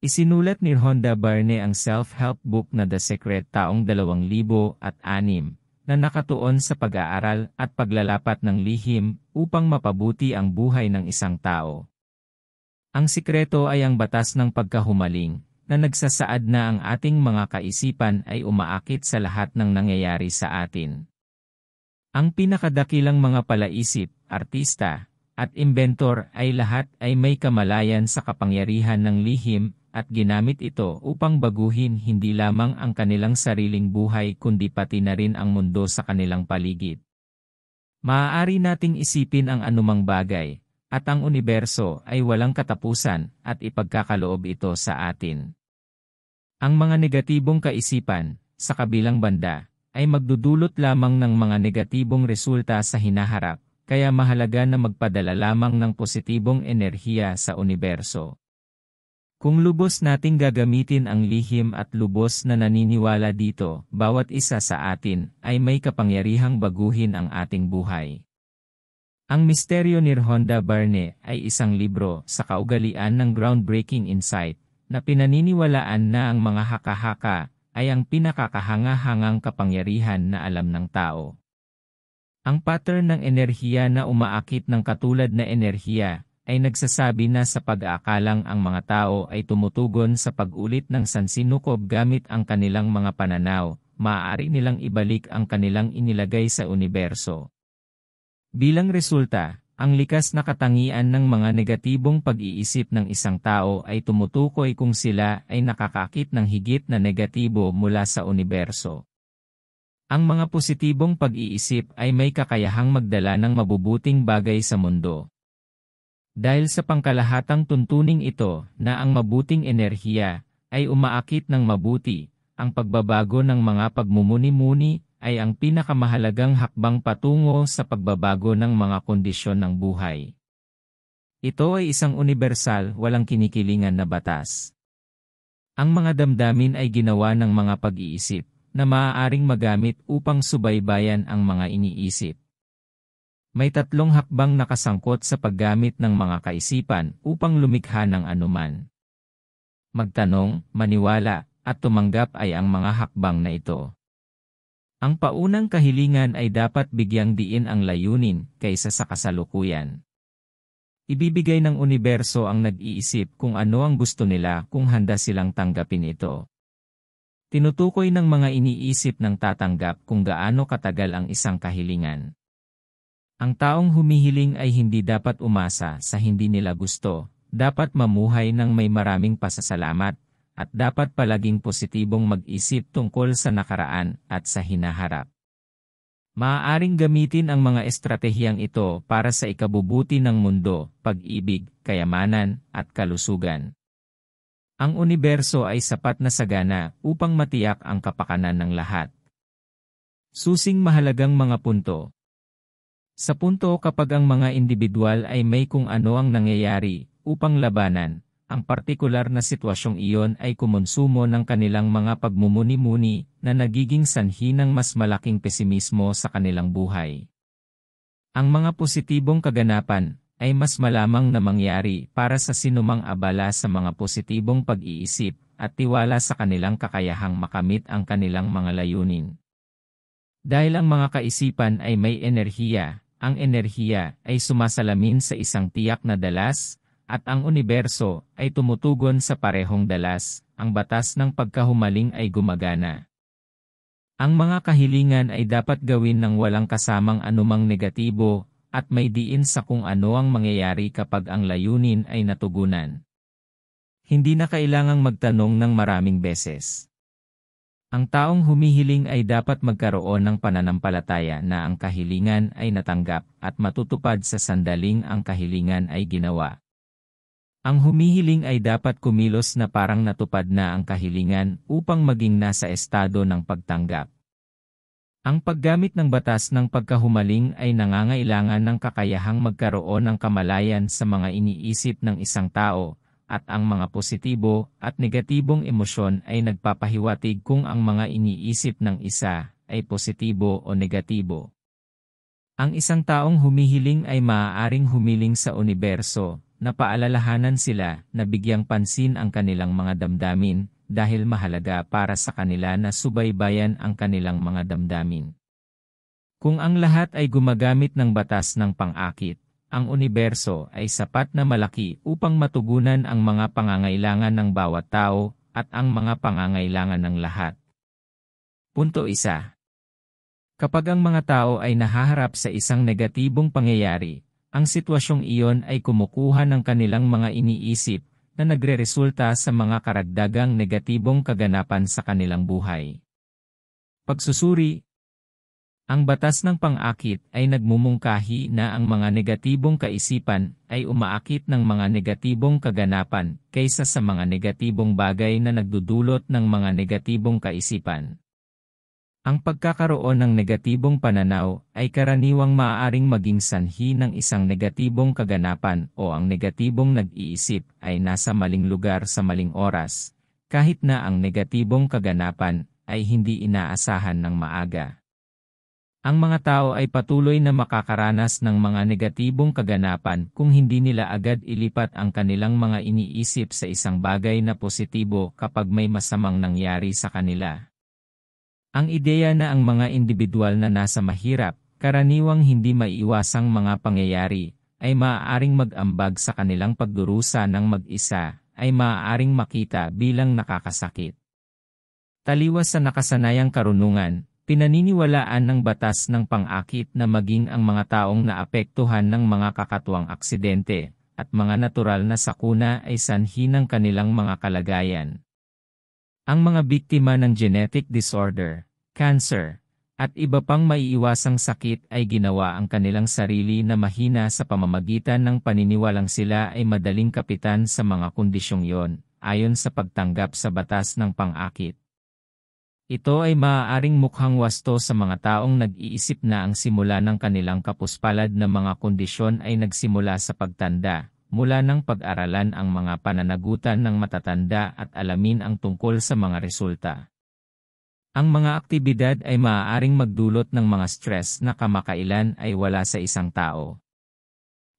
Isinulat ni Rhonda Byrne ang self-help book na The Secret taong 2006 na nakatuon sa pag-aaral at paglalapat ng lihim upang mapabuti ang buhay ng isang tao. Ang sikreto ay ang batas ng pagkahumaling, na nagsasaad na ang ating mga kaisipan ay umaakit sa lahat ng nangyayari sa atin. Ang pinakadakilang mga palaisip, artista, at inventor ay lahat ay may kamalayan sa kapangyarihan ng lihim at ginamit ito upang baguhin hindi lamang ang kanilang sariling buhay kundi pati na rin ang mundo sa kanilang paligid. Maaari nating isipin ang anumang bagay, at ang universo ay walang katapusan at ipagkakaloob ito sa atin. Ang mga negatibong kaisipan, sa kabilang banda, ay magdudulot lamang ng mga negatibong resulta sa hinaharap, kaya mahalaga na magpadala lamang ng positibong enerhiya sa universo. Kung lubos nating gagamitin ang lihim at lubos na naniniwala dito, bawat isa sa atin ay may kapangyarihang baguhin ang ating buhay. Ang Misteryo ni Rhonda Byrne ay isang libro sa kaugalian ng groundbreaking insight na pinaniniwalaan na ang mga haka-haka ay ang pinakakahanga-hangang kapangyarihan na alam ng tao. Ang pattern ng enerhiya na umaakit ng katulad na enerhiya ay nagsasabi na sa pag-aakalang ang mga tao ay tumutugon sa pag-ulit ng sansinukob gamit ang kanilang mga pananaw, maaari nilang ibalik ang kanilang inilagay sa universo. Bilang resulta, ang likas na katangian ng mga negatibong pag-iisip ng isang tao ay tumutukoy kung sila ay nakakakit ng higit na negatibo mula sa universo. Ang mga positibong pag-iisip ay may kakayahang magdala ng mabubuting bagay sa mundo. Dahil sa pangkalahatang tuntuning ito na ang mabuting enerhiya ay umaakit ng mabuti, ang pagbabago ng mga pagmumuni-muni ay ang pinakamahalagang hakbang patungo sa pagbabago ng mga kondisyon ng buhay. Ito ay isang universal, walang kinikilingan na batas. Ang mga damdamin ay ginawa ng mga pag-iisip na maaaring magamit upang subaybayan ang mga iniisip. May tatlong hakbang nakasangkot sa paggamit ng mga kaisipan upang lumikha ng anuman. Magtanong, maniwala, at tumanggap ay ang mga hakbang na ito. Ang paunang kahilingan ay dapat bigyang diin ang layunin kaysa sa kasalukuyan. Ibibigay ng universo ang nag-iisip kung ano ang gusto nila kung handa silang tanggapin ito. Tinutukoy ng mga iniisip ng tatanggap kung gaano katagal ang isang kahilingan. Ang taong humihiling ay hindi dapat umasa sa hindi nila gusto, dapat mamuhay ng may maraming pasasalamat, at dapat palaging positibong mag-isip tungkol sa nakaraan at sa hinaharap. Maaaring gamitin ang mga estratehiyang ito para sa ikabubuti ng mundo, pag-ibig, kayamanan, at kalusugan. Ang universo ay sapat na sagana upang matiyak ang kapakanan ng lahat. Susing mahalagang mga punto. Sa punto kapag ang mga individual ay may kung ano ang nangyayari upang labanan, ang partikular na sitwasyong iyon ay kumonsumo ng kanilang mga pagmumuni-muni na nagiging sanhi ng mas malaking pesimismo sa kanilang buhay. Ang mga positibong kaganapan ay mas malamang na mangyari para sa sinumang abala sa mga positibong pag-iisip at tiwala sa kanilang kakayahang makamit ang kanilang mga layunin. Dahil ang mga kaisipan ay may enerhiya, ang enerhiya ay sumasalamin sa isang tiyak na dalas, at ang universo ay tumutugon sa parehong dalas, ang batas ng pagkahumaling ay gumagana. Ang mga kahilingan ay dapat gawin ng walang kasamang anumang negatibo, at may diin sa kung ano ang mangyayari kapag ang layunin ay natugunan. Hindi na kailangang magtanong ng maraming beses. Ang taong humihiling ay dapat magkaroon ng pananampalataya na ang kahilingan ay natanggap at matutupad sa sandaling ang kahilingan ay ginawa. Ang humihiling ay dapat kumilos na parang natupad na ang kahilingan upang maging nasa estado ng pagtanggap. Ang paggamit ng batas ng pagkahumaling ay nangangailangan ng kakayahang magkaroon ng kamalayan sa mga iniisip ng isang tao, at ang mga positibo at negatibong emosyon ay nagpapahiwatig kung ang mga iniisip ng isa ay positibo o negatibo. Ang isang taong humihiling ay maaaring humiling sa universo napaalalahanan sila na bigyang pansin ang kanilang mga damdamin dahil mahalaga para sa kanila na subaybayan ang kanilang mga damdamin. Kung ang lahat ay gumagamit ng batas ng pang-akit, ang universo ay sapat na malaki upang matugunan ang mga pangangailangan ng bawat tao at ang mga pangangailangan ng lahat. Punto 1. Kapag ang mga tao ay nahaharap sa isang negatibong pangyayari, ang sitwasyong iyon ay kumukuha ng kanilang mga iniisip na nagreresulta sa mga karagdagang negatibong kaganapan sa kanilang buhay. Pagsusuri. Ang batas ng pang-akit ay nagmumungkahi na ang mga negatibong kaisipan ay umaakit ng mga negatibong kaganapan kaysa sa mga negatibong bagay na nagdudulot ng mga negatibong kaisipan. Ang pagkakaroon ng negatibong pananaw ay karaniwang maaaring maging sanhi ng isang negatibong kaganapan o ang negatibong nag-iisip ay nasa maling lugar sa maling oras, kahit na ang negatibong kaganapan ay hindi inaasahan ng maaga. Ang mga tao ay patuloy na makakaranas ng mga negatibong kaganapan kung hindi nila agad ilipat ang kanilang mga iniisip sa isang bagay na positibo kapag may masamang nangyari sa kanila. Ang ideya na ang mga individual na nasa mahirap, karaniwang hindi maiiwasang mga pangyayari, ay maaaring mag-ambag sa kanilang pagdurusa ng mag-isa, ay maaaring makita bilang nakakasakit. Taliwas sa nakasanayang karunungan, pinaniniwalaan ng batas ng pang-akit na maging ang mga taong naapektuhan ng mga kakatuwang aksidente at mga natural na sakuna ay sanhi ng kanilang mga kalagayan. Ang mga biktima ng genetic disorder, cancer, at iba pang maiiwasang sakit ay ginawa ang kanilang sarili na mahina sa pamamagitan ng paniniwalang sila ay madaling kapitan sa mga kondisyong yon, ayon sa pagtanggap sa batas ng pang-akit. Ito ay maaaring mukhang wasto sa mga taong nag-iisip na ang simula ng kanilang kapuspalad na mga kondisyon ay nagsimula sa pagtanda, mula ng pag-aralan ang mga pananagutan ng matatanda at alamin ang tungkol sa mga resulta. Ang mga aktibidad ay maaaring magdulot ng mga stress na kamakailan ay wala sa isang tao.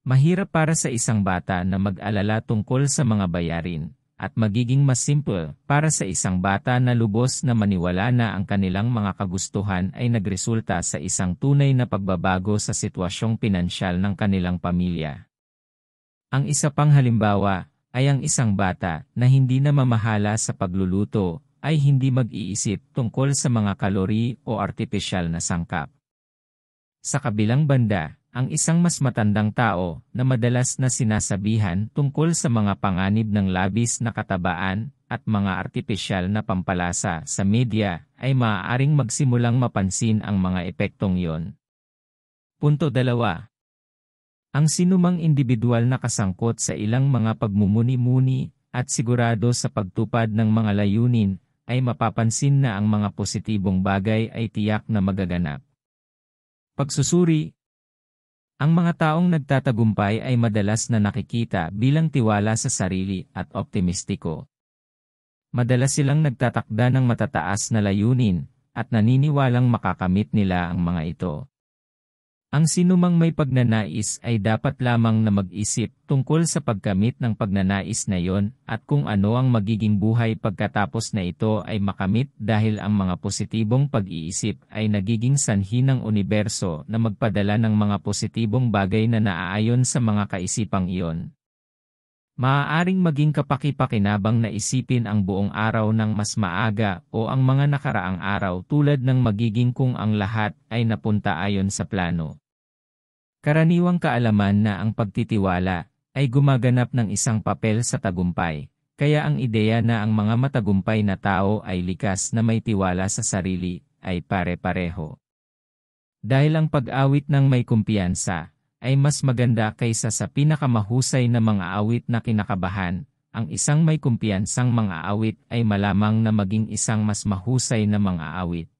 Mahirap para sa isang bata na mag-alala tungkol sa mga bayarin, at magiging mas simple para sa isang bata na lubos na maniwala na ang kanilang mga kagustuhan ay nagresulta sa isang tunay na pagbabago sa sitwasyong pinansyal ng kanilang pamilya. Ang isa pang halimbawa ay ang isang bata na hindi na mamahala sa pagluluto ay hindi mag-iisip tungkol sa mga kalori o artipisyal na sangkap. Sa kabilang banda, ang isang mas matandang tao na madalas na sinasabihan tungkol sa mga panganib ng labis na katabaan at mga artipisyal na pampalasa sa media ay maaaring magsimulang mapansin ang mga epektong iyon. Punto 2. Ang sinumang individual na kasangkot sa ilang mga pagmumuni-muni at sigurado sa pagtupad ng mga layunin ay mapapansin na ang mga positibong bagay ay tiyak na magaganap. Pagsusuri. Ang mga taong nagtatagumpay ay madalas na nakikita bilang tiwala sa sarili at optimistiko. Madalas silang nagtatakda ng matataas na layunin at naniniwalang makakamit nila ang mga ito. Ang sinumang may pagnanais ay dapat lamang na mag-isip tungkol sa pagkamit ng pagnanais na iyon at kung ano ang magiging buhay pagkatapos na ito ay makamit dahil ang mga positibong pag-iisip ay nagiging sanhi ng universo na magpadala ng mga positibong bagay na naaayon sa mga kaisipang iyon. Maaaring maging kapaki-pakinabang na isipin ang buong araw ng mas maaga o ang mga nakaraang araw tulad ng magiging kung ang lahat ay napunta ayon sa plano. Karaniwang kaalaman na ang pagtitiwala ay gumaganap ng isang papel sa tagumpay, kaya ang ideya na ang mga matagumpay na tao ay likas na may tiwala sa sarili ay pare-pareho. Dahil ang pag-awit ng may kumpiyansa ay mas maganda kaysa sa pinakamahusay na mga awit na kinakabahan, ang isang may kumpiyansang mga awit ay malamang na maging isang mas mahusay na mga awit.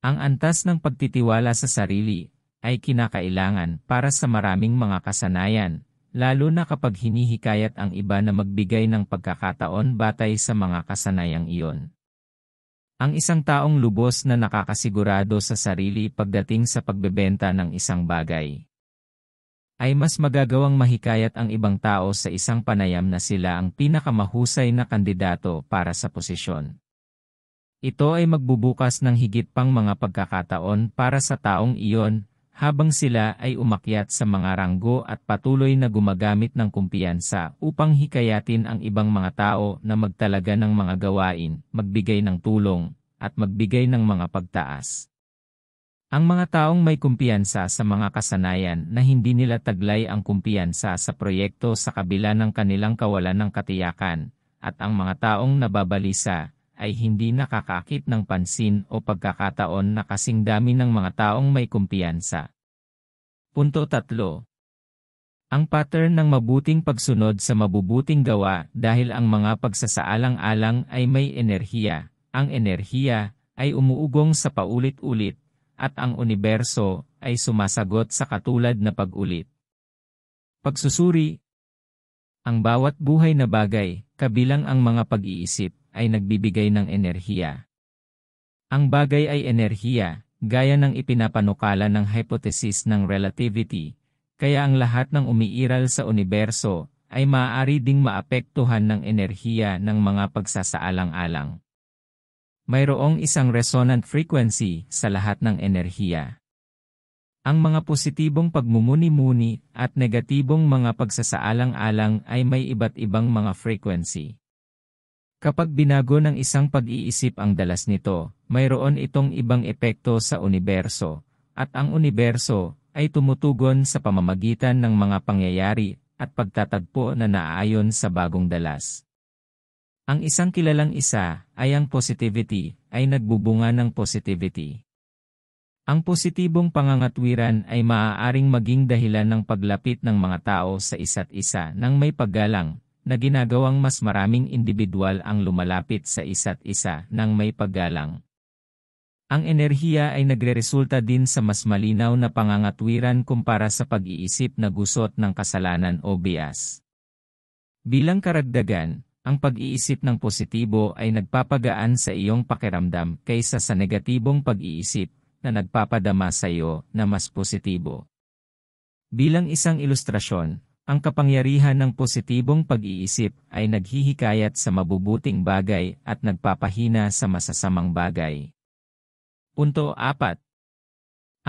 Ang antas ng pagtitiwala sa sarili ay kinakailangan para sa maraming mga kasanayan, lalo na kapag hinihikayat ang iba na magbigay ng pagkakataon batay sa mga kasanayang iyon. Ang isang taong lubos na nakakasigurado sa sarili pagdating sa pagbebenta ng isang bagay ay mas magagawang mahikayat ang ibang tao sa isang panayam na sila ang pinakamahusay na kandidato para sa posisyon. Ito ay magbubukas ng higit pang mga pagkakataon para sa taong iyon, habang sila ay umakyat sa mga ranggo at patuloy na gumagamit ng kumpiyansa upang hikayatin ang ibang mga tao na magtalaga ng mga gawain, magbigay ng tulong, at magbigay ng mga pagtaas. Ang mga taong may kumpiyansa sa mga kasanayan na hindi nila taglay ang kumpiyansa sa proyekto sa kabila ng kanilang kawalan ng katiyakan, at ang mga taong nababalisa ay hindi nakakaakit ng pansin o pagkakataon na kasing dami ng mga taong may kumpiyansa. Punto 3. Ang pattern ng mabuting pagsunod sa mabubuting gawa dahil ang mga pagsasaalang-alang ay may enerhiya, ang enerhiya ay umuugong sa paulit-ulit, at ang universo ay sumasagot sa katulad na pag-ulit. Pagsusuri. Ang bawat buhay na bagay, kabilang ang mga pag-iisip, ay nagbibigay ng enerhiya. Ang bagay ay enerhiya, gaya ng ipinapanukala ng hypothesis ng relativity, kaya ang lahat ng umiiral sa universo ay maaari ding maapektuhan ng enerhiya ng mga pagsasaalang-alang. Mayroong isang resonant frequency sa lahat ng enerhiya. Ang mga positibong pagmumuni-muni at negatibong mga pagsasaalang-alang ay may iba't ibang mga frequency. Kapag binago ng isang pag-iisip ang dalas nito, mayroon itong ibang epekto sa universo, at ang universo ay tumutugon sa pamamagitan ng mga pangyayari at pagtatagpo na naaayon sa bagong dalas. Ang isang kilalang isa ay ang positivity, ay nagbubunga ng positivity. Ang positibong pangangatwiran ay maaaring maging dahilan ng paglapit ng mga tao sa isa't isa nang may paggalang, na ginagawang mas maraming individual ang lumalapit sa isa't isa nang may paggalang. Ang enerhiya ay nagreresulta din sa mas malinaw na pangangatwiran kumpara sa pag-iisip na gusot ng kasalanan o bias. Bilang karagdagan, ang pag-iisip ng positibo ay nagpapagaan sa iyong pakiramdam kaysa sa negatibong pag-iisip na nagpapadama sa iyo na mas positibo. Bilang isang ilustrasyon, ang kapangyarihan ng positibong pag-iisip ay naghihikayat sa mabubuting bagay at nagpapahina sa masasamang bagay. Punto 4.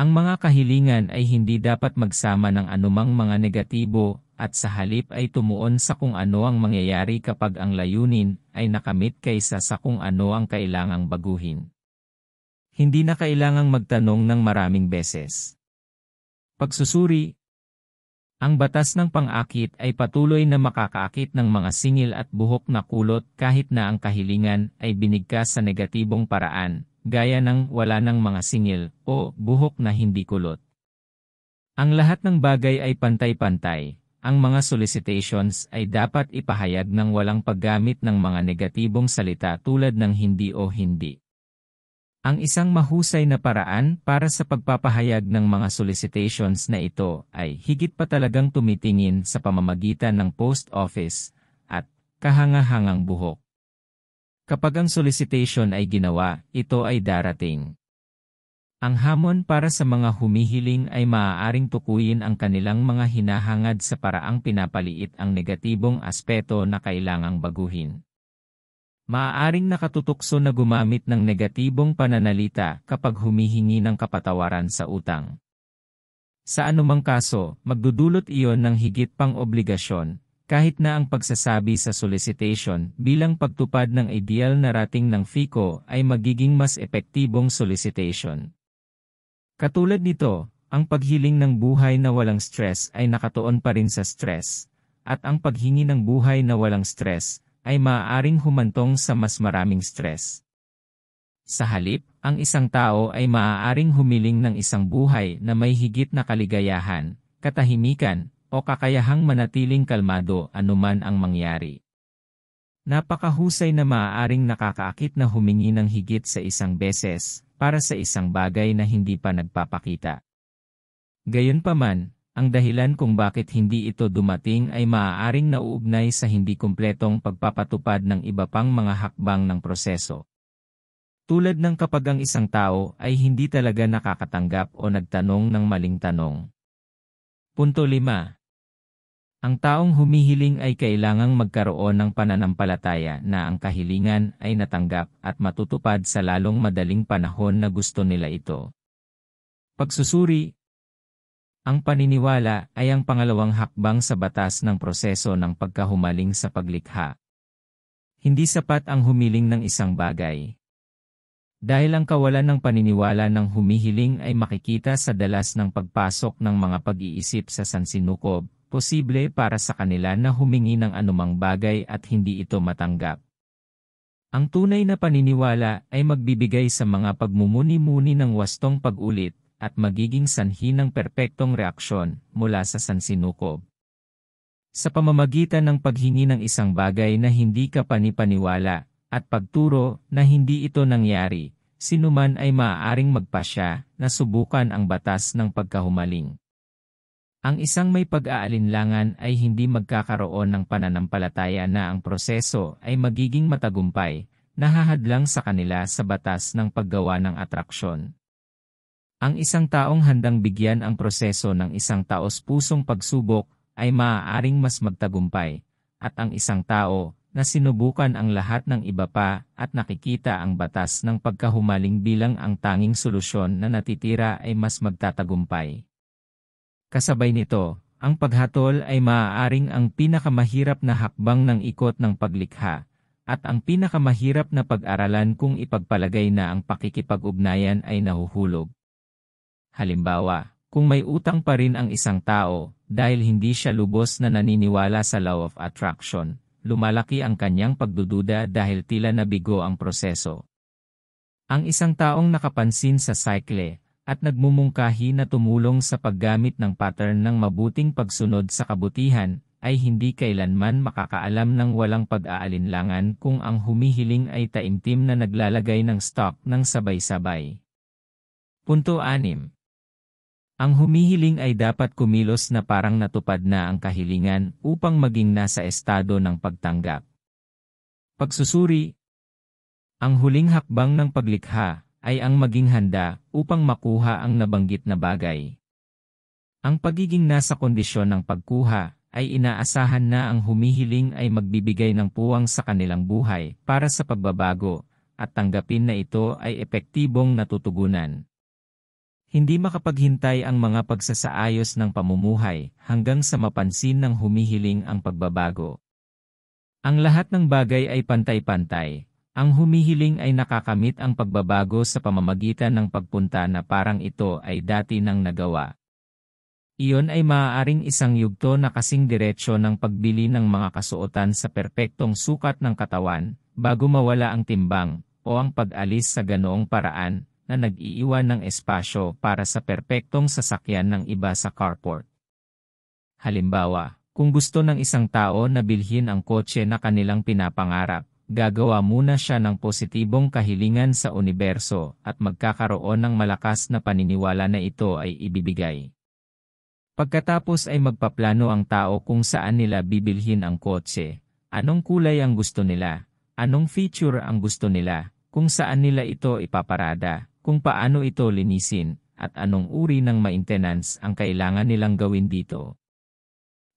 Ang mga kahilingan ay hindi dapat magsama ng anumang mga negatibo at sa halip ay tumuon sa kung ano ang mangyayari kapag ang layunin ay nakamit kaysa sa kung ano ang kailangang baguhin. Hindi na kailangang magtanong ng maraming beses. Pagsusuri. Ang batas ng pang-akit ay patuloy na makakaakit ng mga singil at buhok na kulot kahit na ang kahilingan ay binigkas sa negatibong paraan, gaya ng wala ng mga singil o buhok na hindi kulot. Ang lahat ng bagay ay pantay-pantay. Ang mga solicitations ay dapat ipahayag ng walang paggamit ng mga negatibong salita tulad ng hindi o hindi. Ang isang mahusay na paraan para sa pagpapahayag ng mga solicitations na ito ay higit pa talagang tumitingin sa pamamagitan ng post office at kahangahangang buhok. Kapag ang solicitation ay ginawa, ito ay darating. Ang hamon para sa mga humihiling ay maaaring tukuyin ang kanilang mga hinahangad sa paraang pinapaliit ang negatibong aspeto na kailangang baguhin. Maaaring nakatutukso na gumamit ng negatibong pananalita kapag humihingi ng kapatawaran sa utang. Sa anumang kaso, magdudulot iyon ng higit pang obligasyon, kahit na ang pagsasabi sa solicitation bilang pagtupad ng ideal na rating ng FICO ay magiging mas epektibong solicitation. Katulad nito, ang paghiling ng buhay na walang stress ay nakatuon pa rin sa stress, at ang paghingi ng buhay na walang stress ay maaaring humantong sa mas maraming stress. Sa halip, ang isang tao ay maaaring humiling ng isang buhay na may higit na kaligayahan, katahimikan, o kakayahang manatiling kalmado anuman ang mangyari. Napakahusay na maaaring nakakaakit na humingi ng higit sa isang beses para sa isang bagay na hindi pa nagpapakita. Gayunpaman, ang dahilan kung bakit hindi ito dumating ay maaaring nauugnay sa hindi kumpletong pagpapatupad ng iba pang mga hakbang ng proseso. Tulad ng kapag ang isang tao ay hindi talaga nakakatanggap o nagtanong ng maling tanong. Punto 5. Ang taong humihiling ay kailangang magkaroon ng pananampalataya na ang kahilingan ay natanggap at matutupad sa lalong madaling panahon na gusto nila ito. Pagsusuri. Ang paniniwala ay ang pangalawang hakbang sa batas ng proseso ng pagkahumaling sa paglikha. Hindi sapat ang humiling ng isang bagay. Dahil ang kawalan ng paniniwala ng humihiling ay makikita sa dalas ng pagpasok ng mga pag-iisip sa sansinukob, posible para sa kanila na humingi ng anumang bagay at hindi ito matanggap. Ang tunay na paniniwala ay magbibigay sa mga pagmumuni-muni ng wastong pag-ulit at magiging sanhi ng perpektong reaksyon mula sa sansinukob. Sa pamamagitan ng paghingi ng isang bagay na hindi ka panipaniwala at pagturo na hindi ito nangyari, sinuman ay maaaring magpasya na subukan ang batas ng pagkahumaling. Ang isang may pag-aalinlangan ay hindi magkakaroon ng pananampalataya na ang proseso ay magiging matagumpay, nahahadlang sa kanila sa batas ng paggawa ng atraksyon. Ang isang taong handang bigyan ang proseso ng isang taos-pusong pagsubok ay maaaring mas magtagumpay, at ang isang tao na sinubukan ang lahat ng iba pa at nakikita ang batas ng pagkahumaling bilang ang tanging solusyon na natitira ay mas magtatagumpay. Kasabay nito, ang paghatol ay maaaring ang pinakamahirap na hakbang ng ikot ng paglikha, at ang pinakamahirap na pag-aralan kung ipagpalagay na ang pakikipag-ugnayan ay nahuhulog. Halimbawa, kung may utang pa rin ang isang tao, dahil hindi siya lubos na naniniwala sa law of attraction, lumalaki ang kanyang pagdududa dahil tila nabigo ang proseso. Ang isang taong nakapansin sa cycle, at nagmumungkahi na tumulong sa paggamit ng pattern ng mabuting pagsunod sa kabutihan, ay hindi kailanman makakaalam ng walang pag-aalinlangan kung ang humihiling ay taimtim na naglalagay ng stock ng sabay-sabay. Punto 6. Ang humihiling ay dapat kumilos na parang natupad na ang kahilingan upang maging nasa estado ng pagtanggap. Pagsusuri. Ang huling hakbang ng paglikha ay ang maging handa upang makuha ang nabanggit na bagay. Ang pagiging nasa kondisyon ng pagkuha ay inaasahan na ang humihiling ay magbibigay ng puwang sa kanilang buhay para sa pagbabago at tanggapin na ito ay epektibong natutugunan. Hindi makapaghintay ang mga pagsasaayos ng pamumuhay hanggang sa mapansin ng humihiling ang pagbabago. Ang lahat ng bagay ay pantay-pantay. Ang humihiling ay nakakamit ang pagbabago sa pamamagitan ng pagpunta na parang ito ay dati nang nagawa. Iyon ay maaaring isang yugto na kasing diretsyo ng pagbili ng mga kasuotan sa perpektong sukat ng katawan, bago mawala ang timbang, o ang pag-alis sa ganoong paraan, na nag-iiwan ng espasyo para sa perpektong sasakyan ng iba sa carport. Halimbawa, kung gusto ng isang tao na bilhin ang kotse na kanilang pinapangarap, gagawa muna siya ng positibong kahilingan sa universo at magkakaroon ng malakas na paniniwala na ito ay ibibigay. Pagkatapos ay magpaplano ang tao kung saan nila bibilhin ang kotse, anong kulay ang gusto nila, anong feature ang gusto nila, kung saan nila ito ipaparada, kung paano ito linisin, at anong uri ng maintenance ang kailangan nilang gawin dito.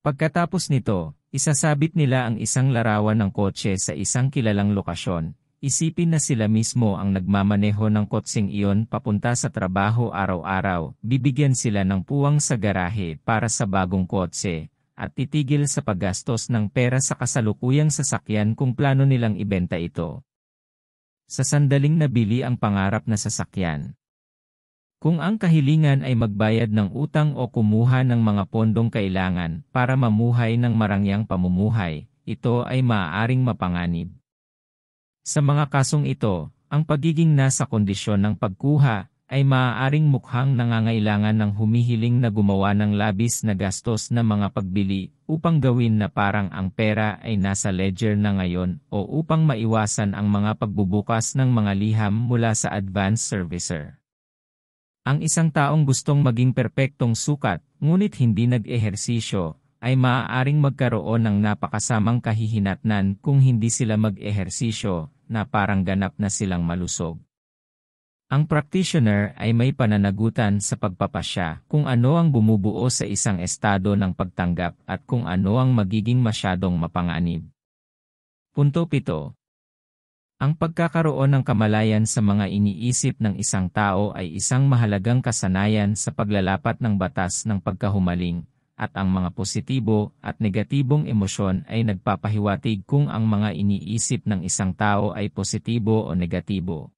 Pagkatapos nito, isasabit nila ang isang larawan ng kotse sa isang kilalang lokasyon. Isipin na sila mismo ang nagmamaneho ng kotseng iyon papunta sa trabaho araw-araw. Bibigyan sila ng puwang sa garahe para sa bagong kotse, at titigil sa paggastos ng pera sa kasalukuyang sasakyan kung plano nilang ibenta ito. Sa sandaling nabili ang pangarap na sasakyan. Kung ang kahilingan ay magbayad ng utang o kumuha ng mga pondong kailangan para mamuhay ng marangyang pamumuhay, ito ay maaaring mapanganib. Sa mga kasong ito, ang pagiging nasa kondisyon ng pagkuha ay maaaring mukhang nangangailangan ng humihiling na gumawa ng labis na gastos na mga pagbili upang gawin na parang ang pera ay nasa ledger na ngayon o upang maiwasan ang mga pagbubukas ng mga liham mula sa advance servicer. Ang isang taong gustong maging perpektong sukat, ngunit hindi nag-ehersisyo, ay maaaring magkaroon ng napakasamang kahihinatnan kung hindi sila mag-ehersisyo, na parang ganap na silang malusog. Ang practitioner ay may pananagutan sa pagpapasya kung ano ang bumubuo sa isang estado ng pagtanggap at kung ano ang magiging masyadong mapanganib. Punto 7. Ang pagkakaroon ng kamalayan sa mga iniisip ng isang tao ay isang mahalagang kasanayan sa paglalapat ng batas ng pagkahumaling, at ang mga positibo at negatibong emosyon ay nagpapahiwatig kung ang mga iniisip ng isang tao ay positibo o negatibo.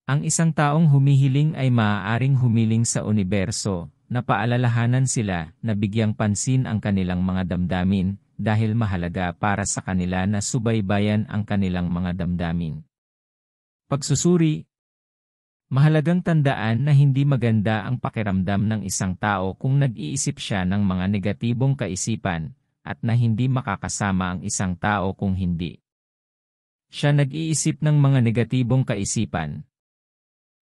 Ang isang taong humihiling ay maaaring humiling sa universo, na paalalahanan sila na bigyang pansin ang kanilang mga damdamin, dahil mahalaga para sa kanila na subaybayan ang kanilang mga damdamin. Pagsusuri. Mahalagang tandaan na hindi maganda ang pakiramdam ng isang tao kung nag-iisip siya ng mga negatibong kaisipan, at na hindi makakasama ang isang tao kung hindi siya nag-iisip ng mga negatibong kaisipan.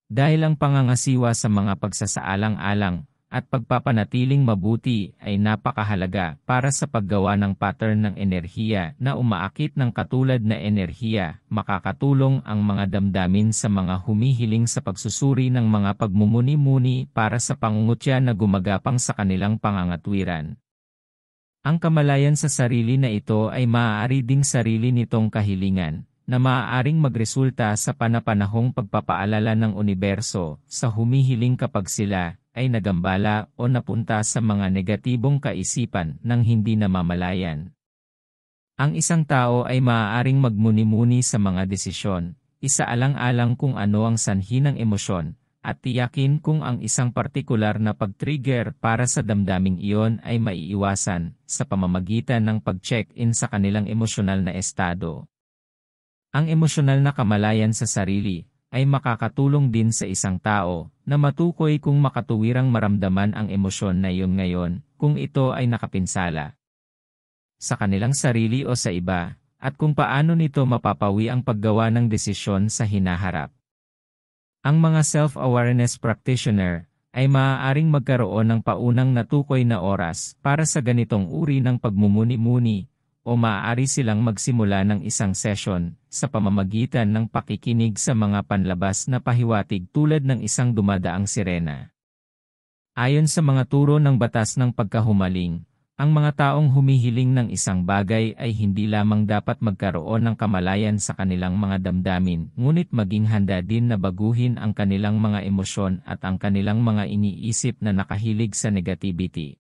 Dahil ang pangangasiwa sa mga pagsasaalang-alang at pagpapanatiling mabuti ay napakahalaga para sa paggawa ng pattern ng enerhiya na umaakit ng katulad na enerhiya, makakatulong ang mga damdamin sa mga humihiling sa pagsusuri ng mga pagmumuni-muni para sa pangungutya na gumagapang sa kanilang pangangatwiran. Ang kamalayan sa sarili na ito ay maaari ding sarili nitong kahilingan, na maaaring magresulta sa panapanahong pagpapaalala ng universo sa humihiling kapag sila ay nagambala o napunta sa mga negatibong kaisipan ng hindi namamalayan. Ang isang tao ay maaaring magmuni-muni sa mga desisyon, isaalang-alang kung ano ang sanhi ng emosyon, at tiyakin kung ang isang partikular na pag-trigger para sa damdaming iyon ay maiiwasan sa pamamagitan ng pag-check-in sa kanilang emosyonal na estado. Ang emosyonal na kamalayan sa sarili ay makakatulong din sa isang tao na matukoy kung makatuwirang maramdaman ang emosyon na iyon ngayon kung ito ay nakapinsala sa kanilang sarili o sa iba, at kung paano nito mapapawi ang paggawa ng desisyon sa hinaharap. Ang mga self-awareness practitioner ay maaaring magkaroon ng paunang natukoy na oras para sa ganitong uri ng pagmumuni-muni, o maaari silang magsimula ng isang session sa pamamagitan ng pakikinig sa mga panlabas na pahiwatig tulad ng isang dumadaang sirena. Ayon sa mga turo ng batas ng pagkahumaling, ang mga taong humihiling ng isang bagay ay hindi lamang dapat magkaroon ng kamalayan sa kanilang mga damdamin, ngunit maging handa din na baguhin ang kanilang mga emosyon at ang kanilang mga iniisip na nakahilig sa negativity.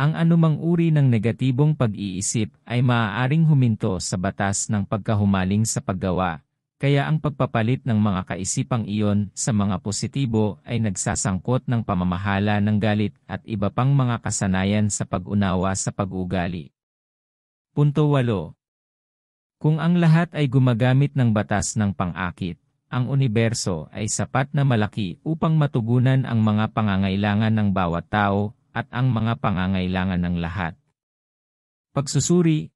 Ang anumang uri ng negatibong pag-iisip ay maaaring huminto sa batas ng pagkahumaling sa paggawa, kaya ang pagpapalit ng mga kaisipang iyon sa mga positibo ay nagsasangkot ng pamamahala ng galit at iba pang mga kasanayan sa pag-unawa sa pag-uugali. Punto 8. Kung ang lahat ay gumagamit ng batas ng pang-akit, ang universo ay sapat na malaki upang matugunan ang mga pangangailangan ng bawat tao, at ang mga pangangailangan ng lahat. Pagsusuri.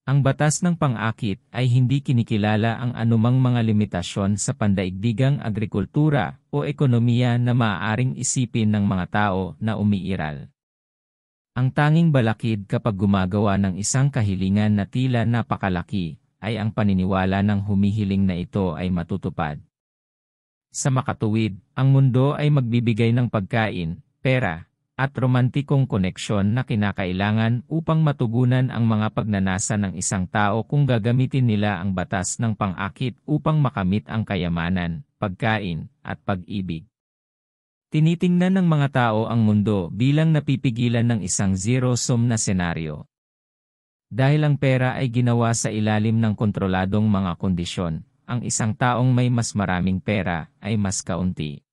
Ang batas ng pang-akit ay hindi kinikilala ang anumang mga limitasyon sa pandaigdigang agrikultura o ekonomiya na maaaring isipin ng mga tao na umiiral. Ang tanging balakid kapag gumagawa ng isang kahilingan na tila napakalaki, ay ang paniniwala ng humihiling na ito ay matutupad. Sa makatuwid, ang mundo ay magbibigay ng pagkain, pera, at romantikong koneksyon na kinakailangan upang matugunan ang mga pagnanasa ng isang tao kung gagamitin nila ang batas ng pang-akit upang makamit ang kayamanan, pagkain, at pag-ibig. Tinitingnan ng mga tao ang mundo bilang napipigilan ng isang zero-sum na senaryo. Dahil ang pera ay ginawa sa ilalim ng kontroladong mga kondisyon, ang isang taong may mas maraming pera ay mas kaunti.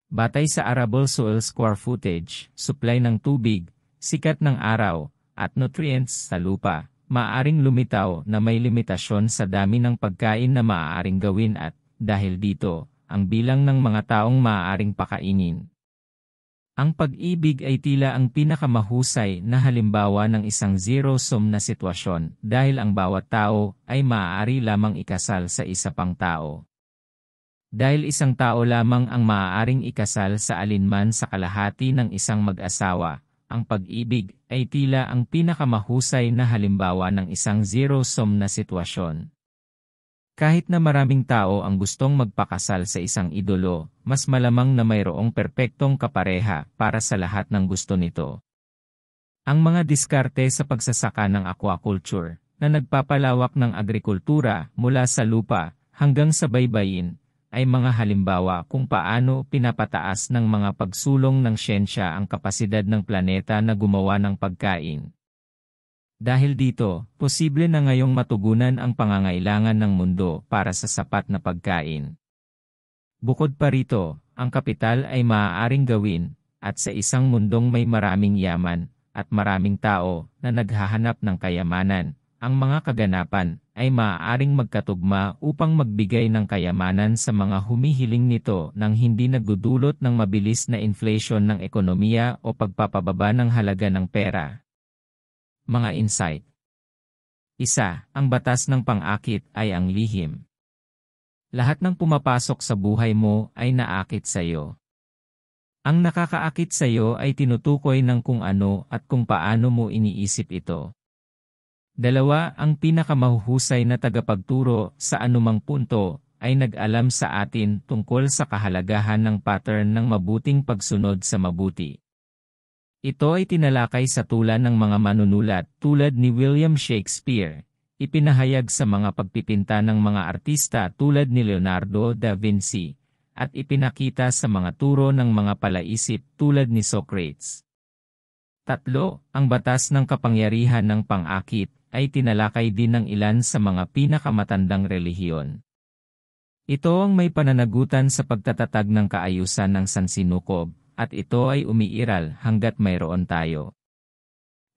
Batay sa arable soil square footage, supply ng tubig, sikat ng araw, at nutrients sa lupa, maaaring lumitaw na may limitasyon sa dami ng pagkain na maaaring gawin at, dahil dito, ang bilang ng mga taong maaaring pakainin. Ang pag-ibig ay tila ang pinakamahusay na halimbawa ng isang zero-sum na sitwasyon dahil ang bawat tao ay maaari lamang ikasal sa isa pang tao. Dahil isang tao lamang ang maaaring ikasal sa alinman sa kalahati ng isang mag-asawa, ang pag-ibig ay tila ang pinakamahusay na halimbawa ng isang zero-sum na sitwasyon. Kahit na maraming tao ang gustong magpakasal sa isang idolo, mas malamang na mayroong perpektong kapareha para sa lahat ng gusto nito. Ang mga diskarte sa pagsasaka ng aquaculture, na nagpapalawak ng agrikultura mula sa lupa hanggang sa baybayin, ay mga halimbawa kung paano pinapataas ng mga pagsulong ng siyensya ang kapasidad ng planeta na gumawa ng pagkain. Dahil dito, posible na ngayong matugunan ang pangangailangan ng mundo para sa sapat na pagkain. Bukod pa rito, ang kapital ay maaaring gawin, at sa isang mundong may maraming yaman, at maraming tao na naghahanap ng kayamanan, ang mga kaganapan ay maaaring magkatugma upang magbigay ng kayamanan sa mga humihiling nito nang hindi nagdudulot ng mabilis na inflation ng ekonomiya o pagpapababa ng halaga ng pera. Mga insight. 1. Ang batas ng pang-akit ay ang lihim. Lahat ng pumapasok sa buhay mo ay naakit sa iyo. Ang nakakaakit sa iyo ay tinutukoy ng kung ano at kung paano mo iniisip ito. 2. Ang pinakamahuhusay na tagapagturo sa anumang punto ay nag-alam sa atin tungkol sa kahalagahan ng pattern ng mabuting pagsunod sa mabuti. Ito ay tinalakay sa tula ng mga manunulat tulad ni William Shakespeare, ipinahayag sa mga pagpipinta ng mga artista tulad ni Leonardo da Vinci, at ipinakita sa mga turo ng mga palaisip tulad ni Socrates. 3. Ang batas ng kapangyarihan ng pang-akit ay tinalakay din ng ilan sa mga pinakamatandang relihiyon. Ito ang may pananagutan sa pagtatatag ng kaayusan ng sansinukob, at ito ay umiiral hanggat mayroon tayo.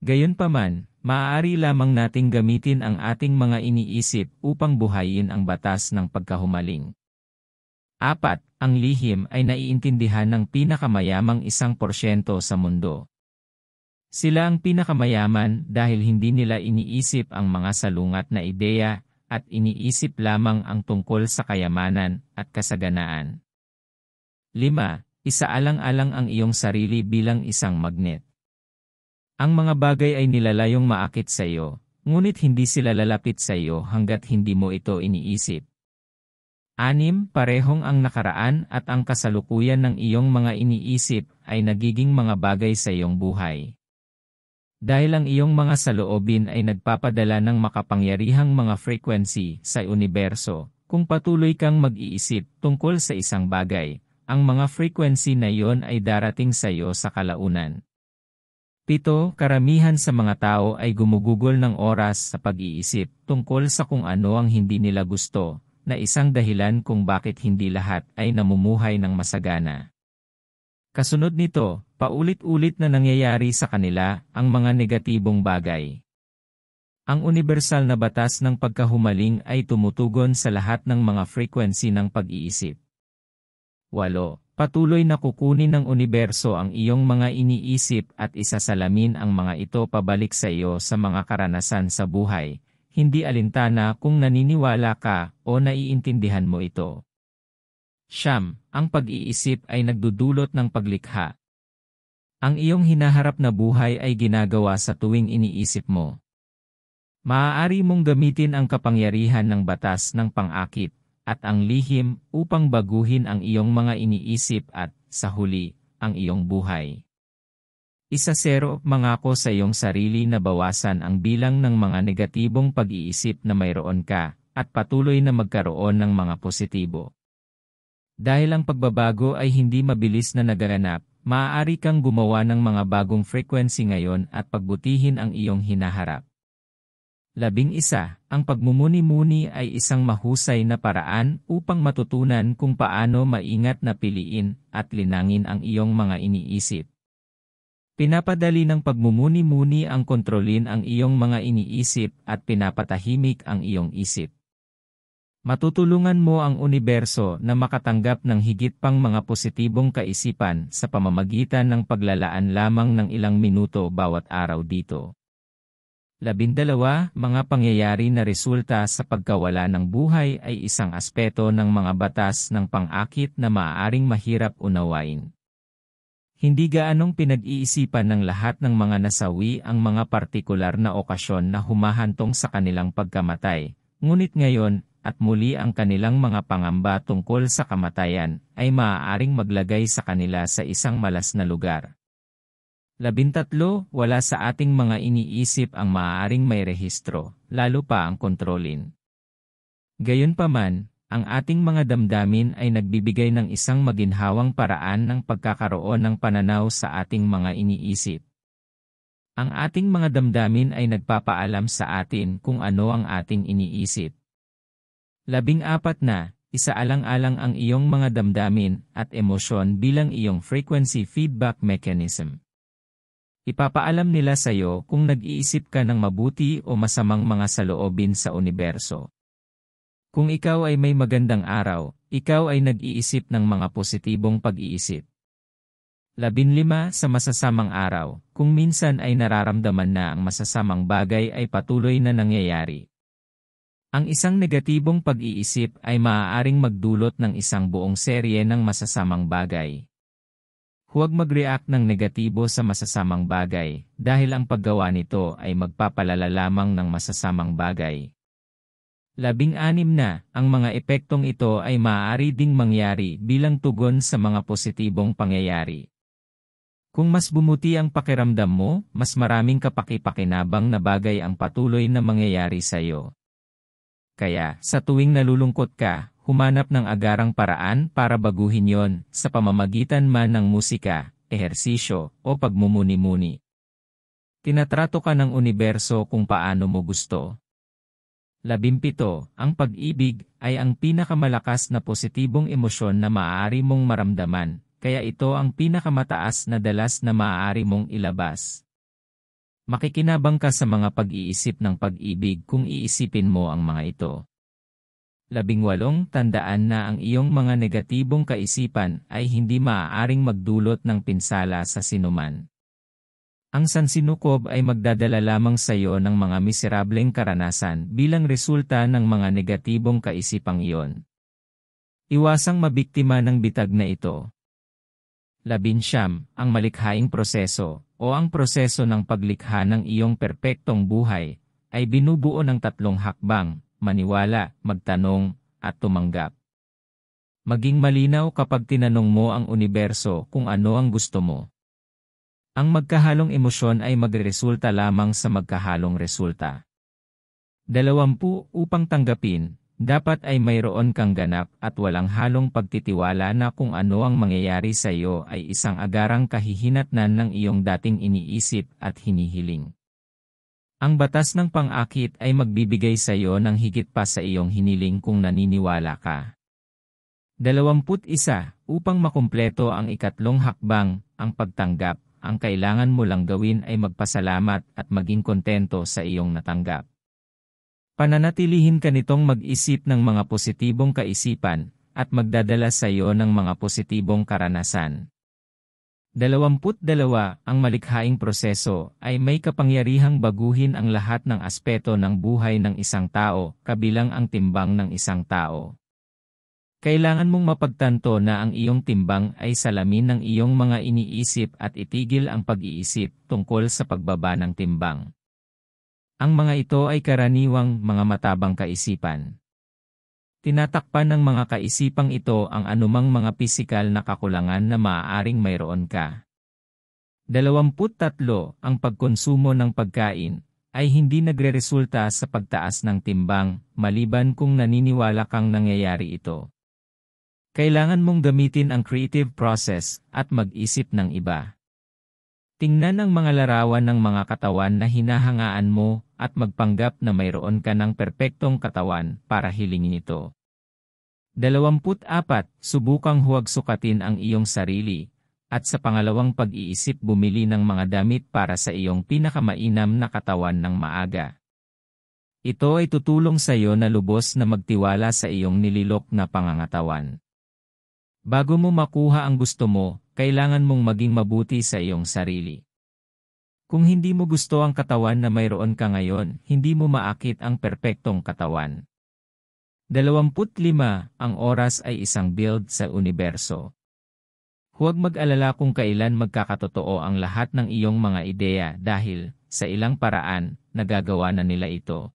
Gayunpaman, maaari lamang nating gamitin ang ating mga iniisip upang buhayin ang batas ng pagkahumaling. 4. Ang lihim ay naiintindihan ng pinakamayamang 1% sa mundo. Sila ang pinakamayaman dahil hindi nila iniisip ang mga salungat na ideya at iniisip lamang ang tungkol sa kayamanan at kasaganaan. 5. Isaalang-alang ang iyong sarili bilang isang magnet. Ang mga bagay ay nilalayong maakit sa iyo, ngunit hindi sila lalapit sa iyo hanggat hindi mo ito iniisip. 6. Parehong ang nakaraan at ang kasalukuyan ng iyong mga iniisip ay nagiging mga bagay sa iyong buhay. Dahil ang iyong mga saloobin ay nagpapadala ng makapangyarihang mga frequency sa universo, kung patuloy kang mag-iisip tungkol sa isang bagay, ang mga frequency na iyon ay darating sa iyo sa kalaunan. 7. Karamihan sa mga tao ay gumugugol ng oras sa pag-iisip tungkol sa kung ano ang hindi nila gusto, na isang dahilan kung bakit hindi lahat ay namumuhay ng masagana. Kasunod nito, paulit-ulit na nangyayari sa kanila ang mga negatibong bagay. Ang universal na batas ng pagkahumaling ay tumutugon sa lahat ng mga frequency ng pag-iisip. 8. Patuloy na kukunin ng universo ang iyong mga iniisip at isasalamin ang mga ito pabalik sa iyo sa mga karanasan sa buhay, hindi alintana kung naniniwala ka o naiintindihan mo ito. 9. Ang pag-iisip ay nagdudulot ng paglikha. Ang iyong hinaharap na buhay ay ginagawa sa tuwing iniisip mo. Maaari mong gamitin ang kapangyarihan ng batas ng pang-akit at ang lihim upang baguhin ang iyong mga iniisip at, sa huli, ang iyong buhay. 1-0 Mangako sa iyong sarili na bawasan ang bilang ng mga negatibong pag-iisip na mayroon ka, at patuloy na magkaroon ng mga positibo. Dahil ang pagbabago ay hindi mabilis na naganap, maaari kang gumawa ng mga bagong frequency ngayon at pagbutihin ang iyong hinaharap. 11 Ang pagmumuni-muni ay isang mahusay na paraan upang matutunan kung paano maingat na piliin at linangin ang iyong mga iniisip. Pinapadali ng pagmumuni-muni ang kontrolin ang iyong mga iniisip at pinapatahimik ang iyong isip. Matutulungan mo ang universo na makatanggap ng higit pang mga positibong kaisipan sa pamamagitan ng paglalaan lamang ng ilang minuto bawat araw dito. 12 Mga pangyayari na resulta sa pagkawala ng buhay ay isang aspeto ng mga batas ng pang-akit na maaaring mahirap unawain. Hindi gaanong pinag-iisipan ng lahat ng mga nasawi ang mga partikular na okasyon na humahantong sa kanilang pagkamatay, ngunit ngayon, at muli ang kanilang mga pangamba tungkol sa kamatayan, ay maaaring maglagay sa kanila sa isang malas na lugar. 13. Wala sa ating mga iniisip ang maaaring may rehistro, lalo pa ang kontrolin. Gayunpaman, ang ating mga damdamin ay nagbibigay ng isang maginhawang paraan ng pagkakaroon ng pananaw sa ating mga iniisip. Ang ating mga damdamin ay nagpapaalam sa atin kung ano ang ating iniisip. 14. Isaalang-alang ang iyong mga damdamin at emosyon bilang iyong frequency feedback mechanism. Ipapaalam nila sa iyo kung nag-iisip ka ng mabuti o masamang mga saloobin sa universo. Kung ikaw ay may magandang araw, ikaw ay nag-iisip ng mga positibong pag-iisip. 15. Sa masasamang araw, kung minsan ay nararamdaman na ang masasamang bagay ay patuloy na nangyayari. Ang isang negatibong pag-iisip ay maaaring magdulot ng isang buong serye ng masasamang bagay. Huwag mag-react ng negatibo sa masasamang bagay, dahil ang paggawa nito ay magpapalala lamang ng masasamang bagay. 16. Ang mga epektong ito ay maaari ding mangyari bilang tugon sa mga positibong pangyayari. Kung mas bumuti ang pakiramdam mo, mas maraming kapaki-pakinabang na bagay ang patuloy na mangyayari sa iyo. Kaya, sa tuwing nalulungkot ka, humanap ng agarang paraan para baguhin yon, sa pamamagitan man ng musika, ehersisyo, o pagmumuni-muni. Tinatrato ka ng universo kung paano mo gusto. 17. Ang pag-ibig ay ang pinakamalakas na positibong emosyon na maaari mong maramdaman. Kaya ito ang pinakamataas na dalas na maaari mong ilabas. Makikinabang ka sa mga pag-iisip ng pag-ibig kung iisipin mo ang mga ito. 18. Tandaan na ang iyong mga negatibong kaisipan ay hindi maaaring magdulot ng pinsala sa sinuman. Ang sansinukob ay magdadala lamang sa iyo ng mga miserableng karanasan bilang resulta ng mga negatibong kaisipang iyon. Iwasang mabiktima ng bitag na ito. 19. Ang malikhaing proseso, o ang proseso ng paglikha ng iyong perpektong buhay, ay binubuo ng 3 hakbang: maniwala, magtanong, at tumanggap. Maging malinaw kapag tinanong mo ang universo kung ano ang gusto mo. Ang magkahalong emosyon ay magresulta lamang sa magkahalong resulta. 20. Upang tanggapin, dapat ay mayroon kang ganap at walang halong pagtitiwala na kung ano ang mangyayari sa iyo ay isang agarang kahihinatnan ng iyong dating iniisip at hinihiling. Ang batas ng pang-akit ay magbibigay sa iyo ng higit pa sa iyong hiniling kung naniniwala ka. 21. Upang makumpleto ang 3 hakbang, ang pagtanggap, ang kailangan mo lang gawin ay magpasalamat at maging kontento sa iyong natanggap. Pananatilihin ka nitong mag-isip ng mga positibong kaisipan, at magdadala sa iyo ng mga positibong karanasan. 22. Ang malikhaing proseso ay may kapangyarihang baguhin ang lahat ng aspeto ng buhay ng isang tao, kabilang ang timbang ng isang tao. Kailangan mong mapagtanto na ang iyong timbang ay salamin ng iyong mga iniisip at itigil ang pag-iisip tungkol sa pagbaba ng timbang. Ang mga ito ay karaniwang mga matabang kaisipan. Tinatakpan ng mga kaisipang ito ang anumang mga pisikal na kakulangan na maaaring mayroon ka. 23. Ang pagkonsumo ng pagkain ay hindi nagreresulta sa pagtaas ng timbang, maliban kung naniniwala kang nangyayari ito. Kailangan mong gamitin ang creative process at mag-isip ng iba. Tingnan ang mga larawan ng mga katawan na hinahangaan mo at magpanggap na mayroon ka ng perpektong katawan para hilingin ito. 24. Subukang huwag sukatin ang iyong sarili, at sa pangalawang pag-iisip bumili ng mga damit para sa iyong pinakamainam na katawan ng maaga. Ito ay tutulong sa iyo na lubos na magtiwala sa iyong nililok na pangangatawan. Bago mo makuha ang gusto mo, kailangan mong maging mabuti sa iyong sarili. Kung hindi mo gusto ang katawan na mayroon ka ngayon, hindi mo maakit ang perpektong katawan. 25. Ang oras ay isang build sa universo. Huwag mag-alala kung kailan magkakatotoo ang lahat ng iyong mga ideya dahil, sa ilang paraan, nagagawa na nila ito.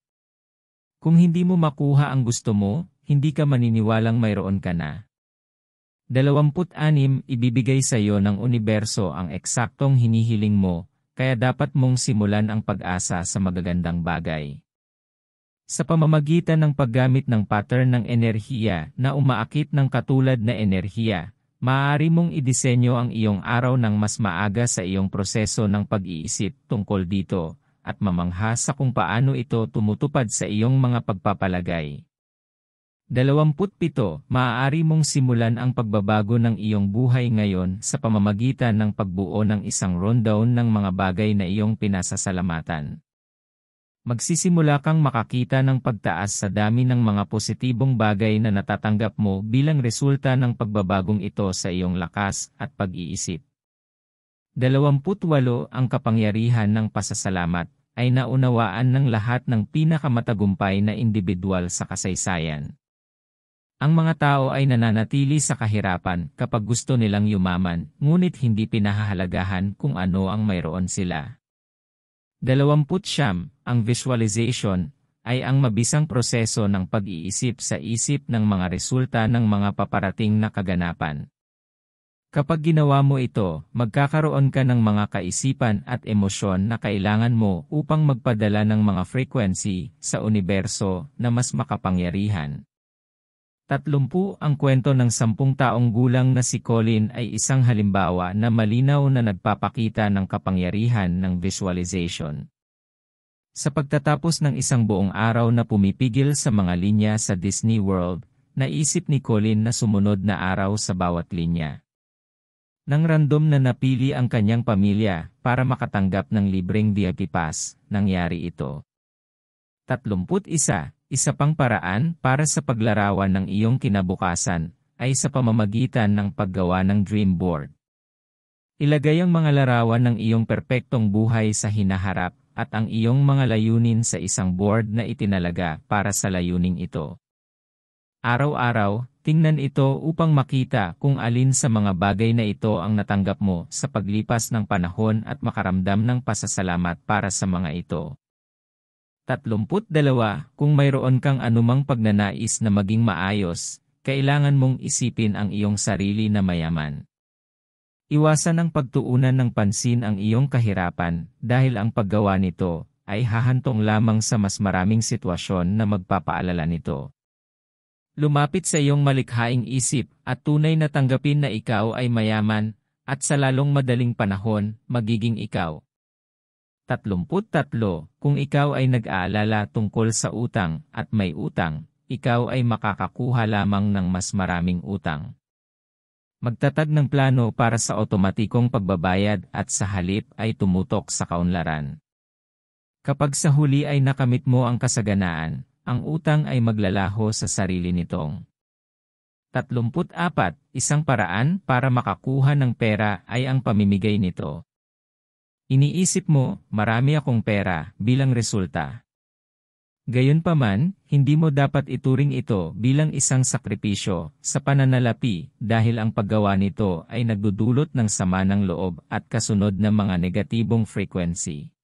Kung hindi mo makuha ang gusto mo, hindi ka maniniwalang mayroon ka na. 26. Ibibigay sa iyo ng universo ang eksaktong hinihiling mo, kaya dapat mong simulan ang pag-asa sa magagandang bagay. Sa pamamagitan ng paggamit ng pattern ng enerhiya na umaakit ng katulad na enerhiya, maaari mong idisenyo ang iyong araw ng mas maaga sa iyong proseso ng pag-iisip tungkol dito, at mamangha sa kung paano ito tumutupad sa iyong mga pagpapalagay. 27. Maaari mong simulan ang pagbabago ng iyong buhay ngayon sa pamamagitan ng pagbuo ng isang rundown ng mga bagay na iyong pinasasalamatan. Magsisimula kang makakita ng pagtaas sa dami ng mga positibong bagay na natatanggap mo bilang resulta ng pagbabagong ito sa iyong lakas at pag-iisip. 28. Ang kapangyarihan ng pasasalamat ay naunawaan ng lahat ng pinakamatagumpay na individual sa kasaysayan. Ang mga tao ay nananatili sa kahirapan kapag gusto nilang yumaman, ngunit hindi pinahahalagahan kung ano ang mayroon sila. 29. Ang visualization ay ang mabisang proseso ng pag-iisip sa isip ng mga resulta ng mga paparating na kaganapan. Kapag ginawa mo ito, magkakaroon ka ng mga kaisipan at emosyon na kailangan mo upang magpadala ng mga frequency sa universo na mas makapangyarihan. 30. Ang kwento ng 10 taong gulang na si Colin ay isang halimbawa na malinaw na nagpapakita ng kapangyarihan ng visualization. Sa pagtatapos ng isang buong araw na pumipigil sa mga linya sa Disney World, naisip ni Colin na sumunod na araw sa bawat linya. Nang random na napili ang kanyang pamilya para makatanggap ng libreng VIP pass, nangyari ito. 31. Isa pang paraan para sa paglarawan ng iyong kinabukasan ay sa pamamagitan ng paggawa ng dream board. Ilagay ang mga larawan ng iyong perpektong buhay sa hinaharap at ang iyong mga layunin sa isang board na itinalaga para sa layuning ito. Araw-araw, tingnan ito upang makita kung alin sa mga bagay na ito ang natanggap mo sa paglipas ng panahon at makaramdam ng pasasalamat para sa mga ito. 32. Kung mayroon kang anumang pagnanais na maging maayos, kailangan mong isipin ang iyong sarili na mayaman. Iwasan ang pagtuunan ng pansin ang iyong kahirapan dahil ang paggawa nito ay hahantong lamang sa mas maraming sitwasyon na magpapaalala nito. Lumapit sa iyong malikhaing isip at tunay na tanggapin na ikaw ay mayaman at sa lalong madaling panahon, magiging ikaw. 33. Kung ikaw ay nag-aalala tungkol sa utang at may utang, ikaw ay makakakuha lamang ng mas maraming utang. Magtatag ng plano para sa otomatikong pagbabayad at sa halip ay tumutok sa kaunlaran. Kapag sa huli ay nakamit mo ang kasaganaan, ang utang ay maglalaho sa sarili nitong. 34. Isang paraan para makakuha ng pera ay ang pamimigay nito. Iniisip mo, marami akong pera, bilang resulta. Gayunpaman, hindi mo dapat ituring ito bilang isang sakripisyo sa pananalapi dahil ang paggawa nito ay nagdudulot ng sama ng loob at kasunod ng mga negatibong frequency.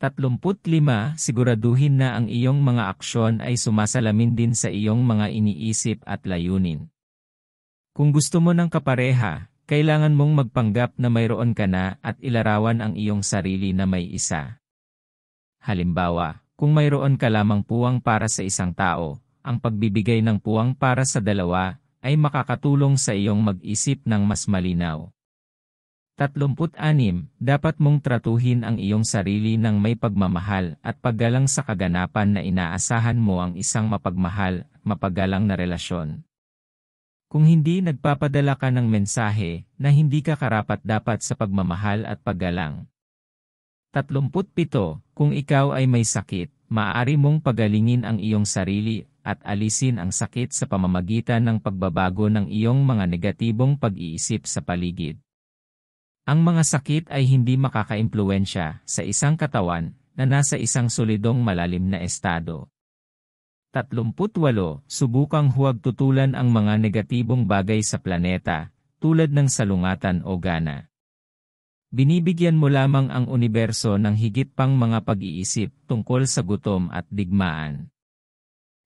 35. Siguraduhin na ang iyong mga aksyon ay sumasalamin din sa iyong mga iniisip at layunin. Kung gusto mo ng kapareha, kailangan mong magpanggap na mayroon ka na at ilarawan ang iyong sarili na may isa. Halimbawa, kung mayroon ka lamang puwang para sa isang tao, ang pagbibigay ng puwang para sa dalawa ay makakatulong sa iyong mag-isip ng mas malinaw. 36. Dapat mong tratuhin ang iyong sarili ng may pagmamahal at paggalang sa kaganapan na inaasahan mo ang isang mapagmahal, mapagalang na relasyon. Kung hindi nagpapadala ka ng mensahe na hindi ka karapat-dapat sa pagmamahal at paggalang. 37. Kung ikaw ay may sakit, maaari mong pagalingin ang iyong sarili at alisin ang sakit sa pamamagitan ng pagbabago ng iyong mga negatibong pag-iisip sa paligid. Ang mga sakit ay hindi makakaimpluwensya sa isang katawan na nasa isang solidong malalim na estado. 38. Subukang huwag tutulan ang mga negatibong bagay sa planeta, tulad ng salungatan o gana. Binibigyan mo lamang ang universo ng higit pang mga pag-iisip tungkol sa gutom at digmaan.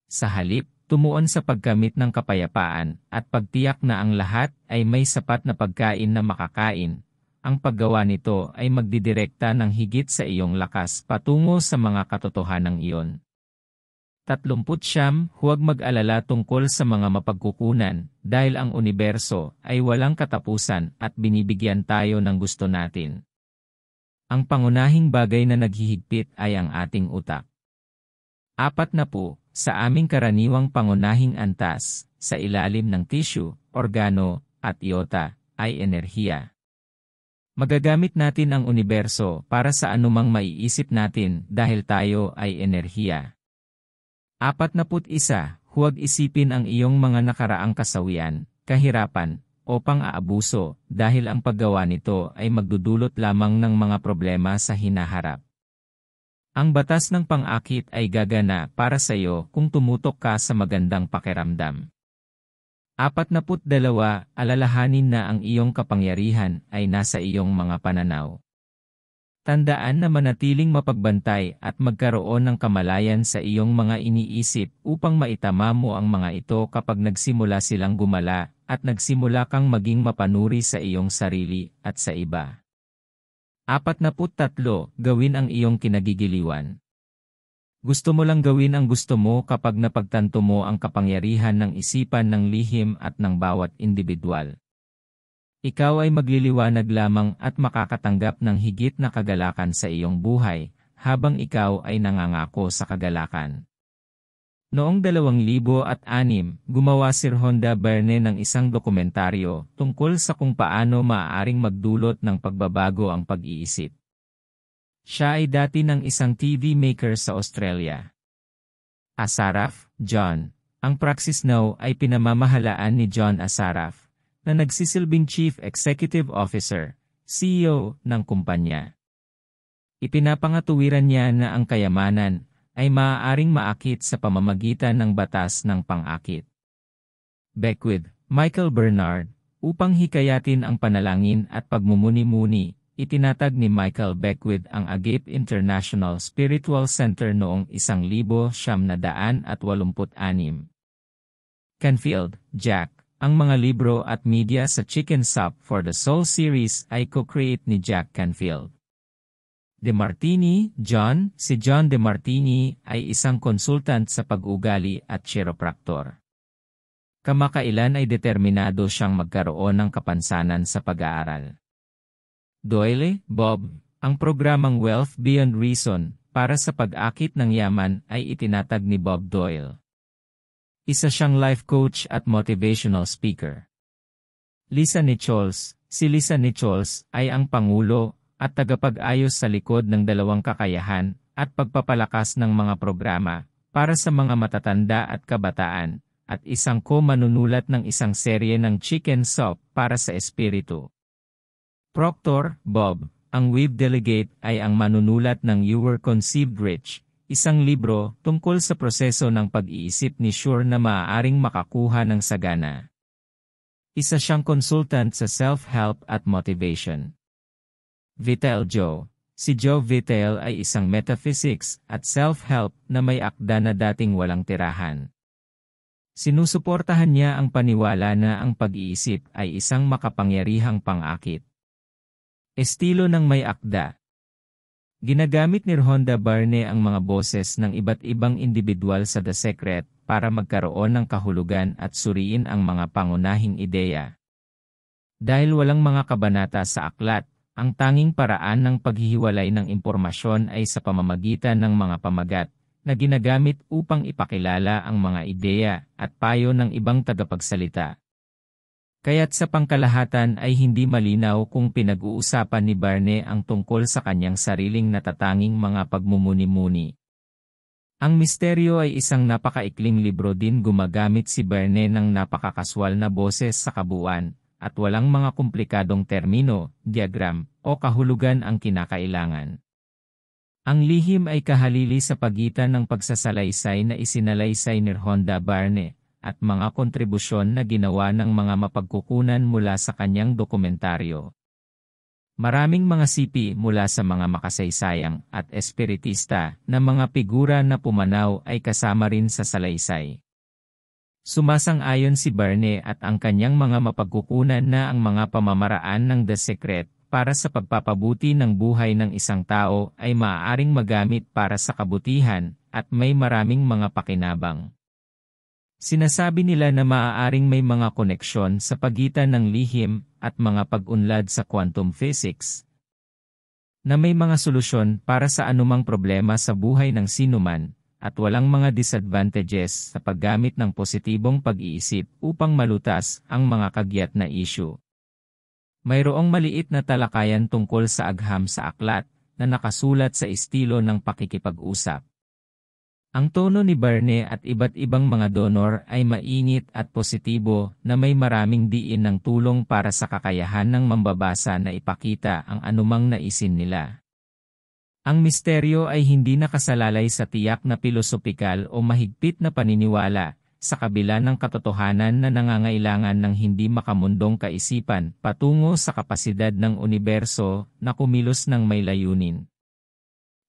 Sa halip, tumuon sa pagkamit ng kapayapaan at pagtiyak na ang lahat ay may sapat na pagkain na makakain. Ang paggawa nito ay magdidirekta ng higit sa iyong lakas patungo sa mga katotohanang iyon. 39. Huwag mag-alala tungkol sa mga mapagkukunan, dahil ang universo ay walang katapusan at binibigyan tayo ng gusto natin. Ang pangunahing bagay na naghihigpit ay ang ating utak. 40. Sa aming karaniwang pangunahing antas, sa ilalim ng tissue, organo, at iota, ay enerhiya. Magagamit natin ang universo para sa anumang maiisip natin dahil tayo ay enerhiya. 41. Huwag isipin ang iyong mga nakaraang kasawian, kahirapan, o pang-aabuso dahil ang paggawa nito ay magdudulot lamang ng mga problema sa hinaharap. Ang batas ng pang-akit ay gagana para sa iyo kung tumutok ka sa magandang pakiramdam. 42. Alalahanin na ang iyong kapangyarihan ay nasa iyong mga pananaw. Tandaan na manatiling mapagbantay at magkaroon ng kamalayan sa iyong mga iniisip upang maitama mo ang mga ito kapag nagsimula silang gumala at nagsimula kang maging mapanuri sa iyong sarili at sa iba. 43. Gawin ang iyong kinagigiliwan. Gusto mo lang gawin ang gusto mo kapag napagtanto mo ang kapangyarihan ng isipan ng lihim at ng bawat individual. Ikaw ay magliliwanag lamang at makakatanggap ng higit na kagalakan sa iyong buhay, habang ikaw ay nangangako sa kagalakan. Noong 2006, gumawa si Rhonda Byrne ng isang dokumentaryo tungkol sa kung paano maaaring magdulot ng pagbabago ang pag-iisip. Siya ay dati ng isang TV maker sa Australia. Asaraf, John. Ang Praxis Now ay pinamamahalaan ni John Asaraf, na nagsisilbing Chief Executive Officer, CEO, ng kumpanya. Ipinapangatuwiran niya na ang kayamanan ay maaaring maakit sa pamamagitan ng batas ng pang-akit. Beckwith, Michael Bernard, upang hikayatin ang panalangin at pagmumuni-muni, itinatag ni Michael Beckwith ang Agape International Spiritual Center noong 1986. Canfield, Jack. Ang mga libro at media sa Chicken Soup for the Soul series ay co-create ni Jack Canfield. DeMartini, John. Si John DeMartini ay isang konsultant sa pag-ugali at chiropractor. Kamakailan ay determinado siyang magkaroon ng kapansanan sa pag-aaral. Doyle, Bob. Ang programang Wealth Beyond Reason para sa pag-akit ng yaman ay itinatag ni Bob Doyle. Isa siyang life coach at motivational speaker. Lisa Nichols. Si Lisa Nichols ay ang pangulo at tagapag-ayos sa likod ng dalawang kakayahan at pagpapalakas ng mga programa para sa mga matatanda at kabataan, at isang co-manunulat ng isang serye ng Chicken Soup para sa espiritu. Proctor, Bob. Ang Weave Delegate ay ang manunulat ng You Were Conceived Rich, isang libro tungkol sa proseso ng pag-iisip ni Sure na maaaring makakuha ng sagana. Isa siyang consultant sa self-help at motivation. Vital Joe. Si Joe Vital ay isang metaphysics at self-help na may akda na dating walang tirahan. Sinusuportahan niya ang paniwala na ang pag-iisip ay isang makapangyarihang pang-akit. Estilo ng may akda. Ginagamit ni Rhonda Byrne ang mga boses ng iba't ibang individual sa The Secret para magkaroon ng kahulugan at suriin ang mga pangunahing ideya. Dahil walang mga kabanata sa aklat, ang tanging paraan ng paghihiwalay ng impormasyon ay sa pamamagitan ng mga pamagat na ginagamit upang ipakilala ang mga ideya at payo ng ibang tagapagsalita. Kaya't sa pangkalahatan ay hindi malinaw kung pinag-uusapan ni Byrne ang tungkol sa kanyang sariling natatanging mga pagmumuni-muni. Ang misteryo ay isang napakaikling libro din. Gumagamit si Byrne ng napakakaswal na boses sa kabuuan, at walang mga komplikadong termino, diagram, o kahulugan ang kinakailangan. Ang lihim ay kahalili sa pagitan ng pagsasalaysay na isinalaysay ni Rhonda Byrne, at mga kontribusyon na ginawa ng mga mapagkukunan mula sa kanyang dokumentaryo. Maraming mga sipi mula sa mga makasaysayang at espiritista na mga figura na pumanaw ay kasama rin sa salaysay. Sumasang-ayon si Barney at ang kanyang mga mapagkukunan na ang mga pamamaraan ng The Secret para sa pagpapabuti ng buhay ng isang tao ay maaaring magamit para sa kabutihan at may maraming mga pakinabang. Sinasabi nila na maaaring may mga koneksyon sa pagitan ng lihim at mga pag-unlad sa quantum physics, na may mga solusyon para sa anumang problema sa buhay ng sinuman, at walang mga disadvantages sa paggamit ng positibong pag-iisip upang malutas ang mga kagyat na issue. Mayroong maliit na talakayan tungkol sa agham sa aklat na nakasulat sa estilo ng pakikipag-usap. Ang tono ni Barney at iba't ibang mga donor ay mainit at positibo na may maraming diin ng tulong para sa kakayahan ng mambabasa na ipakita ang anumang naisin nila. Ang misteryo ay hindi nakasalalay sa tiyak na pilosopikal o mahigpit na paniniwala, sa kabila ng katotohanan na nangangailangan ng hindi makamundong kaisipan patungo sa kapasidad ng universo na kumilos ng may layunin.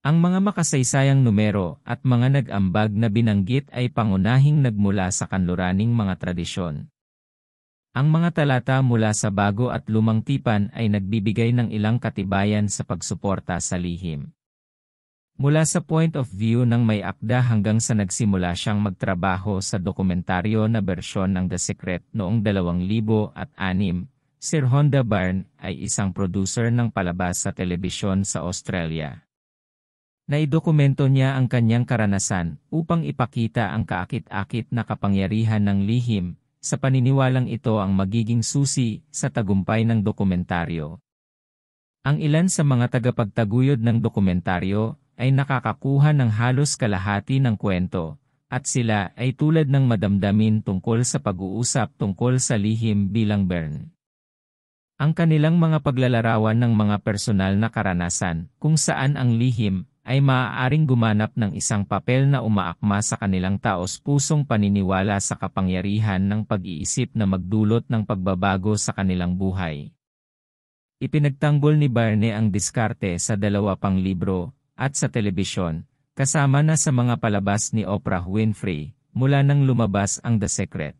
Ang mga makasaysayang numero at mga nag-ambag na binanggit ay pangunahing nagmula sa kanluraning mga tradisyon. Ang mga talata mula sa bago at lumang tipan ay nagbibigay ng ilang katibayan sa pagsuporta sa lihim. Mula sa point of view ng may akda hanggang sa nagsimula siyang magtrabaho sa dokumentaryo na bersyon ng The Secret noong 2006, Sir Rhonda Byrne ay isang producer ng palabas sa telebisyon sa Australia. Naidokumento niya ang kanyang karanasan upang ipakita ang kaakit-akit na kapangyarihan ng lihim, sa paniniwalang ito ang magiging susi sa tagumpay ng dokumentaryo. Ang ilan sa mga tagapagtaguyod ng dokumentaryo ay nakakakuha ng halos kalahati ng kwento, at sila ay tulad ng madamdamin tungkol sa pag-uusap tungkol sa lihim bilang Byrne. Ang kanilang mga paglalarawan ng mga personal na karanasan kung saan ang lihim ay maaaring gumanap ng isang papel na umaakma sa kanilang taos-pusong paniniwala sa kapangyarihan ng pag-iisip na magdulot ng pagbabago sa kanilang buhay. Ipinagtanggol ni Barney ang diskarte sa 2 pang libro at sa telebisyon, kasama na sa mga palabas ni Oprah Winfrey, mula nang lumabas ang The Secret.